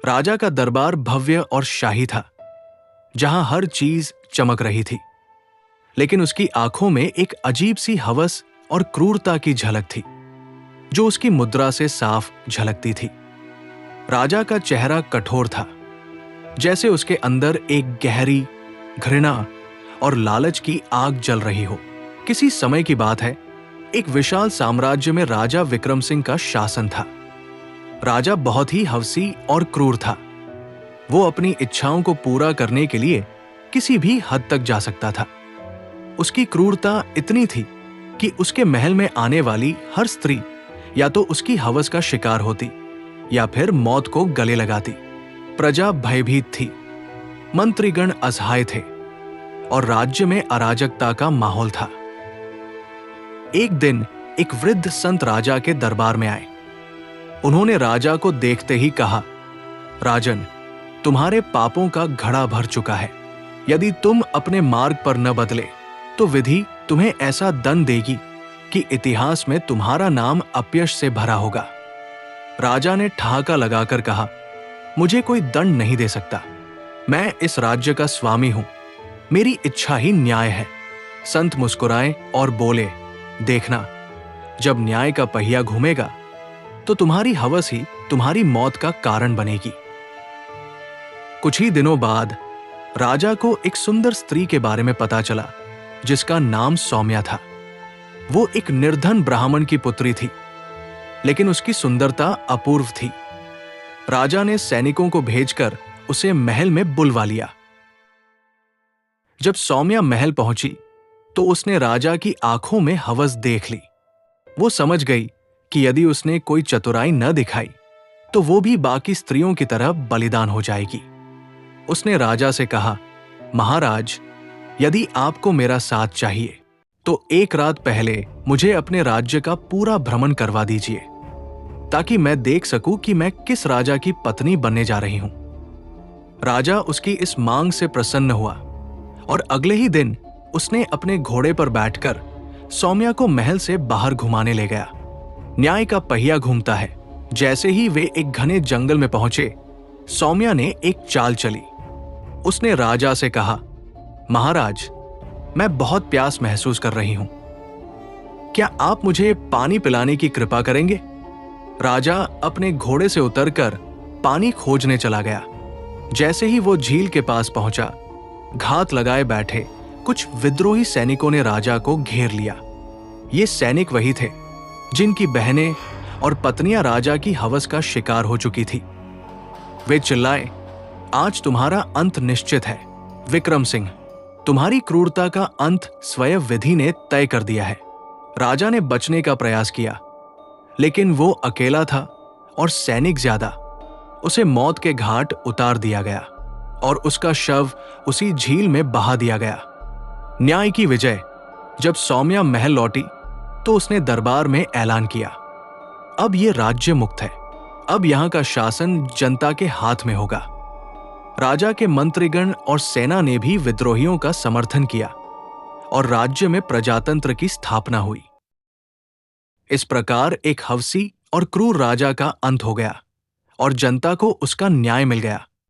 राजा का दरबार भव्य और शाही था, जहां हर चीज चमक रही थी, लेकिन उसकी आंखों में एक अजीब सी हवस और क्रूरता की झलक थी, जो उसकी मुद्रा से साफ झलकती थी। राजा का चेहरा कठोर था, जैसे उसके अंदर एक गहरी घृणा और लालच की आग जल रही हो। किसी समय की बात है, एक विशाल साम्राज्य में राजा विक्रम सिंह का शासन था। राजा बहुत ही हवसी और क्रूर था। वो अपनी इच्छाओं को पूरा करने के लिए किसी भी हद तक जा सकता था। उसकी क्रूरता इतनी थी कि उसके महल में आने वाली हर स्त्री या तो उसकी हवस का शिकार होती या फिर मौत को गले लगाती। प्रजा भयभीत थी, मंत्रीगण असहाय थे और राज्य में अराजकता का माहौल था। एक दिन एक वृद्ध संत राजा के दरबार में आए। उन्होंने राजा को देखते ही कहा, राजन, तुम्हारे पापों का घड़ा भर चुका है। यदि तुम अपने मार्ग पर न बदले तो विधि तुम्हें ऐसा दंड देगी कि इतिहास में तुम्हारा नाम अपयश से भरा होगा। राजा ने ठहाका लगाकर कहा, मुझे कोई दंड नहीं दे सकता। मैं इस राज्य का स्वामी हूं, मेरी इच्छा ही न्याय है। संत मुस्कुराए और बोले, देखना, जब न्याय का पहिया घूमेगा तो तुम्हारी हवस ही तुम्हारी मौत का कारण बनेगी। कुछ ही दिनों बाद राजा को एक सुंदर स्त्री के बारे में पता चला, जिसका नाम सौम्या था। वो एक निर्धन ब्राह्मण की पुत्री थी, लेकिन उसकी सुंदरता अपूर्व थी। राजा ने सैनिकों को भेजकर उसे महल में बुलवा लिया। जब सौम्या महल पहुंची तो उसने राजा की आंखों में हवस देख ली। वो समझ गई कि यदि उसने कोई चतुराई न दिखाई तो वो भी बाकी स्त्रियों की तरह बलिदान हो जाएगी। उसने राजा से कहा, महाराज, यदि आपको मेरा साथ चाहिए तो एक रात पहले मुझे अपने राज्य का पूरा भ्रमण करवा दीजिए, ताकि मैं देख सकूं कि मैं किस राजा की पत्नी बनने जा रही हूं। राजा उसकी इस मांग से प्रसन्न हुआ और अगले ही दिन उसने अपने घोड़े पर बैठकर सौम्या को महल से बाहर घुमाने ले गया। न्याय का पहिया घूमता है। जैसे ही वे एक घने जंगल में पहुंचे, सौम्या ने एक चाल चली। उसने राजा से कहा, महाराज, मैं बहुत प्यास महसूस कर रही हूं, क्या आप मुझे पानी पिलाने की कृपा करेंगे? राजा अपने घोड़े से उतरकर पानी खोजने चला गया। जैसे ही वो झील के पास पहुंचा, घात लगाए बैठे कुछ विद्रोही सैनिकों ने राजा को घेर लिया। ये सैनिक वही थे जिनकी बहनें और पत्नियां राजा की हवस का शिकार हो चुकी थी। वे चिल्लाए, आज तुम्हारा अंत निश्चित है विक्रम सिंह। तुम्हारी क्रूरता का अंत स्वयं विधि ने तय कर दिया है। राजा ने बचने का प्रयास किया, लेकिन वो अकेला था और सैनिक ज्यादा। उसे मौत के घाट उतार दिया गया और उसका शव उसी झील में बहा दिया गया। न्याय की विजय। जब सौम्या महल लौटी तो उसने दरबार में ऐलान किया, अब ये राज्य मुक्त है। अब यहां का शासन जनता के हाथ में होगा। राजा के मंत्रीगण और सेना ने भी विद्रोहियों का समर्थन किया और राज्य में प्रजातंत्र की स्थापना हुई। इस प्रकार एक हवसी और क्रूर राजा का अंत हो गया और जनता को उसका न्याय मिल गया।